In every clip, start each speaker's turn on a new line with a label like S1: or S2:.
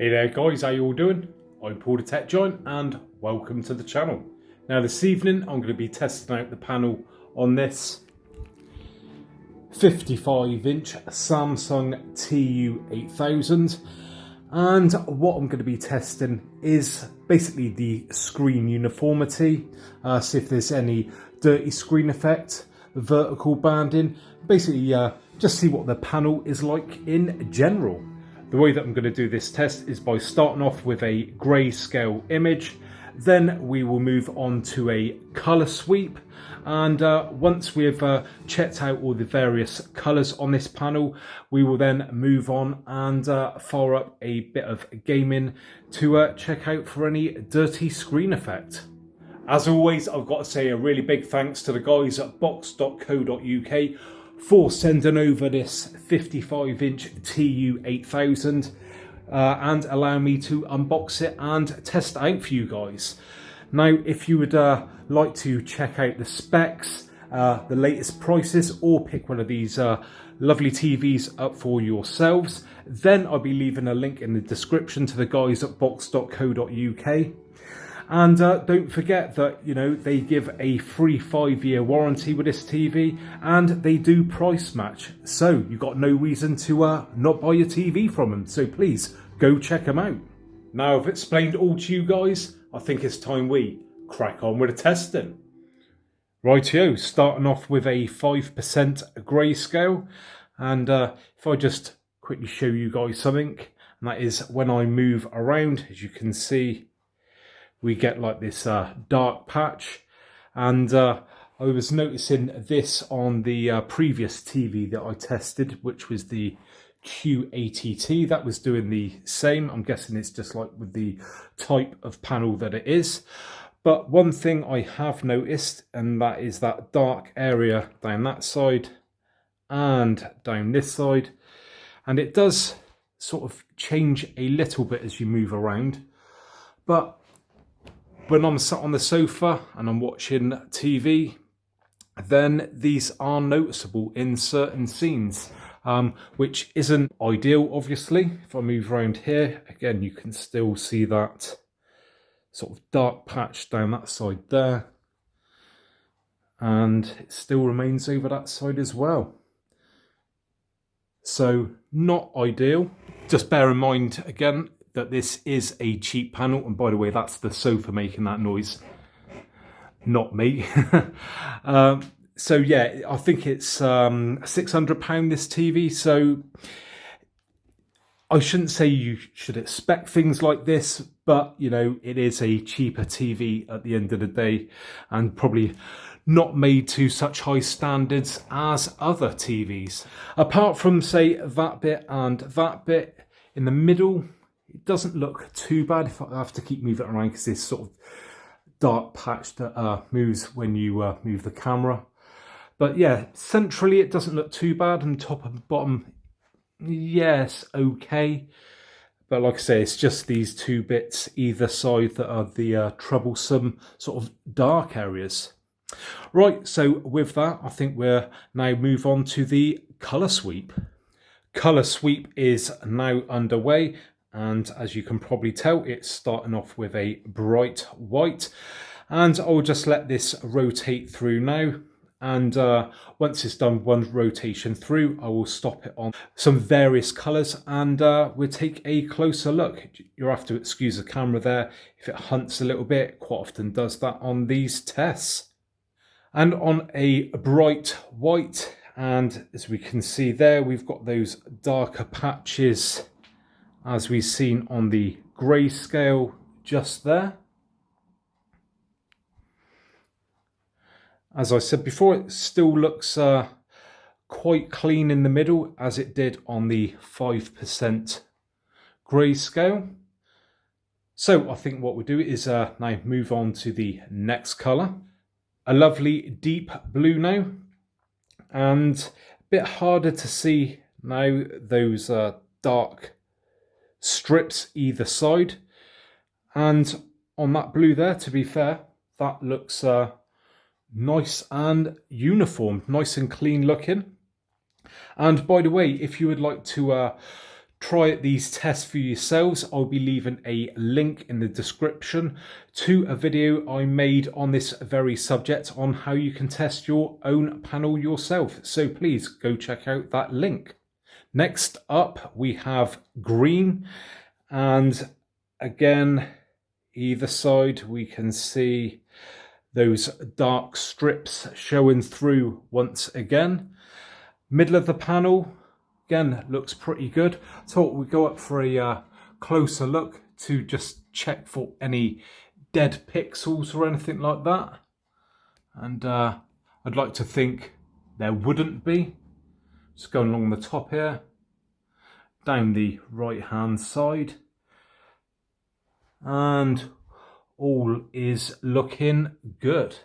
S1: Hey there guys, how you all doing? I'm Paul the Tech Giant and welcome to the channel. Now this evening I'm going to be testing out the panel on this 55-inch Samsung TU8000, and what I'm going to be testing is basically the screen uniformity, see if there's any dirty screen effect, vertical banding, basically just see what the panel is like in general. The way that I'm going to do this test is by starting off with a grayscale image, then we will move on to a colour sweep, and once we've checked out all the various colours on this panel, we will then move on and fire up a bit of gaming to check out for any dirty screen effect. As always, I've got to say a really big thanks to the guys at box.co.uk for sending over this 55-inch TU8000 and allowing me to unbox it and test it out for you guys. Now, if you would like to check out the specs, the latest prices, or pick one of these lovely TVs up for yourselves, then I'll be leaving a link in the description to the guys at box.co.uk. And don't forget that, you know, they give a free 5-year warranty with this TV, and they do price match. So you've got no reason to not buy your TV from them. So please go check them out. Now I've explained all to you guys, I think it's time we crack on with the testing. Rightio, starting off with a 5% grayscale. And if I just quickly show you guys something, and that is when I move around, as you can see, we get like this dark patch, and I was noticing this on the previous TV that I tested, which was the Q80T. That was doing the same. I'm guessing it's just like with the type of panel that it is. But one thing I have noticed, and that is that dark area down that side and down this side, and it does sort of change a little bit as you move around. But when I'm sat on the sofa and I'm watching TV, then these are noticeable in certain scenes, which isn't ideal, obviously. If I move around here, again, you can still see that sort of dark patch down that side there. And it still remains over that side as well. So, not ideal. Just bear in mind, again, that this is a cheap panel, and by the way, that's the sofa making that noise, not me. So yeah, I think it's £600 this TV, so I shouldn't say you should expect things like this, but you know, it is a cheaper TV at the end of the day, and probably not made to such high standards as other TVs. Apart from, say, that bit and that bit in the middle, it doesn't look too bad. If I have to keep moving it around because this sort of dark patch that moves when you move the camera. But yeah, centrally it doesn't look too bad, and top and bottom, yes, okay. But like I say, it's just these two bits either side that are the troublesome sort of dark areas. Right, so with that, I think we're now move on to the colour sweep. Colour sweep is now underway. And as you can probably tell, it's starting off with a bright white. And I'll just let this rotate through now. And once it's done one rotation through, I will stop it on some various colours, and we'll take a closer look. You'll have to excuse the camera there if it hunts a little bit. Quite often does that on these tests. And on a bright white, and as we can see there, we've got those darker patches as we've seen on the grayscale just there. As I said before, it still looks quite clean in the middle, as it did on the 5% grayscale. So I think what we'll do is now move on to the next colour. A lovely deep blue now, and a bit harder to see now those dark strips either side. And on that blue there, to be fair, that looks nice and uniform, nice and clean looking. And by the way, if you would like to try these tests for yourselves, I'll be leaving a link in the description to a video I made on this very subject on how you can test your own panel yourself. So please go check out that link. Next up, we have green, and again, either side we can see those dark strips showing through once again. Middle of the panel, again, looks pretty good. So we go up for a closer look to just check for any dead pixels or anything like that. And I'd like to think there wouldn't be. Just going along the top here, down the right hand side, and all is looking good.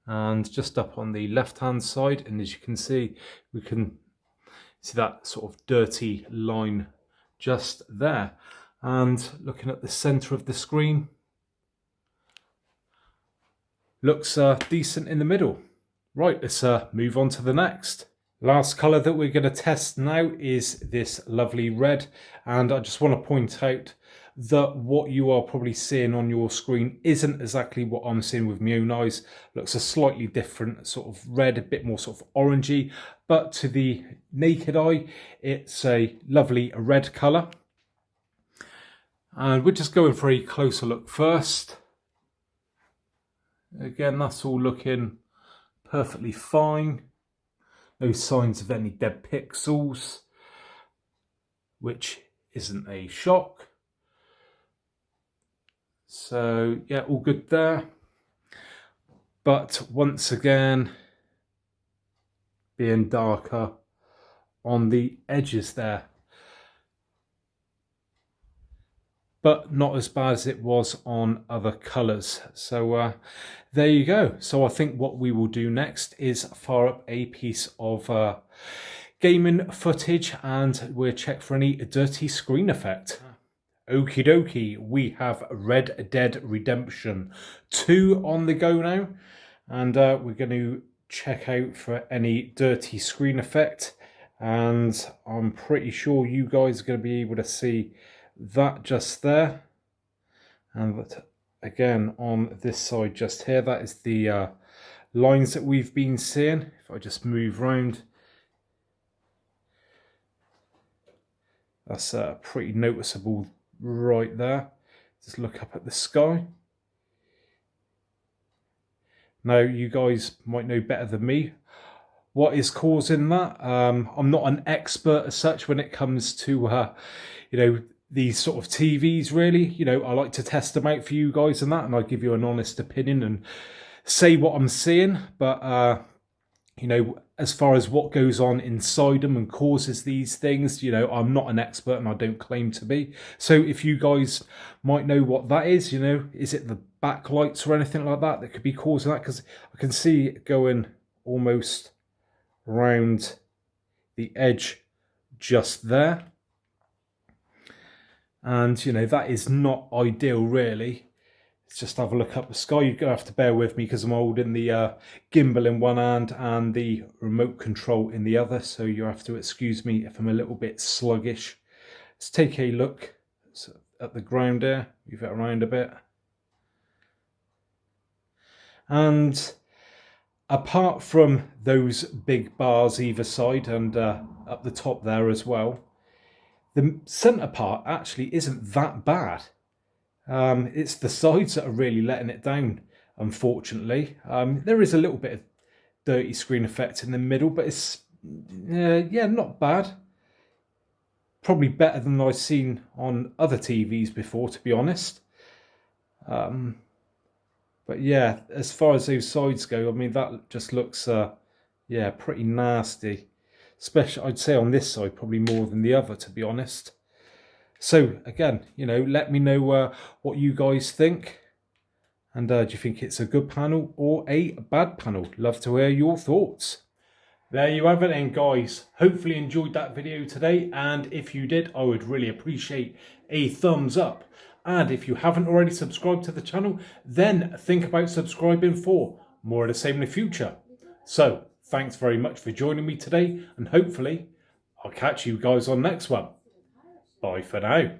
S1: And just up on the left hand side, and as you can see, we can see that sort of dirty line just there. And looking at the center of the screen, looks decent in the middle. Right, let's move on to the next. Last colour that we're going to test now is this lovely red, and I just want to point out that what you are probably seeing on your screen isn't exactly what I'm seeing with my own eyes. Looks a slightly different sort of red, a bit more sort of orangey, but to the naked eye it's a lovely red colour. And we're just going for a closer look first. Again, that's all looking perfectly fine. No signs of any dead pixels, which isn't a shock. So yeah, all good there. But once again, being darker on the edges there. But not as bad as it was on other colours. So there you go. So I think what we will do next is fire up a piece of gaming footage, and we'll check for any dirty screen effect. Okie dokie, we have Red Dead Redemption 2 on the go now, and we're going to check out for any dirty screen effect, and I'm pretty sure you guys are going to be able to see that just there. And again, on this side just here, that is the lines that we've been seeing. If I just move round, that's pretty noticeable right there. Just look up at the sky. Now, you guys might know better than me what is causing that. I'm not an expert as such when it comes to you know, these sort of TVs, really. You know, I like to test them out for you guys and that, and I give you an honest opinion and say what I'm seeing. But you know, as far as what goes on inside them and causes these things, you know, I'm not an expert and I don't claim to be. So if you guys might know what that is, you know, is it the backlights or anything like that that could be causing that? Because I can see it going almost round the edge just there. And, you know, that is not ideal, really. Let's just have a look up the sky. You're going to have to bear with me because I'm holding the gimbal in one hand and the remote control in the other. So you have to excuse me if I'm a little bit sluggish. Let's take a look at the ground there. Move it around a bit. And apart from those big bars either side and up the top there as well, the centre part actually isn't that bad. It's the sides that are really letting it down, unfortunately. There is a little bit of dirty screen effect in the middle, but it's, yeah, not bad. Probably better than I've seen on other TVs before, to be honest. But yeah, as far as those sides go, I mean, that just looks, yeah, pretty nasty. Especially, I'd say on this side, probably more than the other, to be honest. So, again, you know, let me know what you guys think. And do you think it's a good panel or a bad panel? Love to hear your thoughts. There you have it then, guys. Hopefully you enjoyed that video today. And if you did, I would really appreciate a thumbs up. And if you haven't already subscribed to the channel, then think about subscribing for more of the same in the future. So, thanks very much for joining me today, and hopefully I'll catch you guys on next one. Bye for now.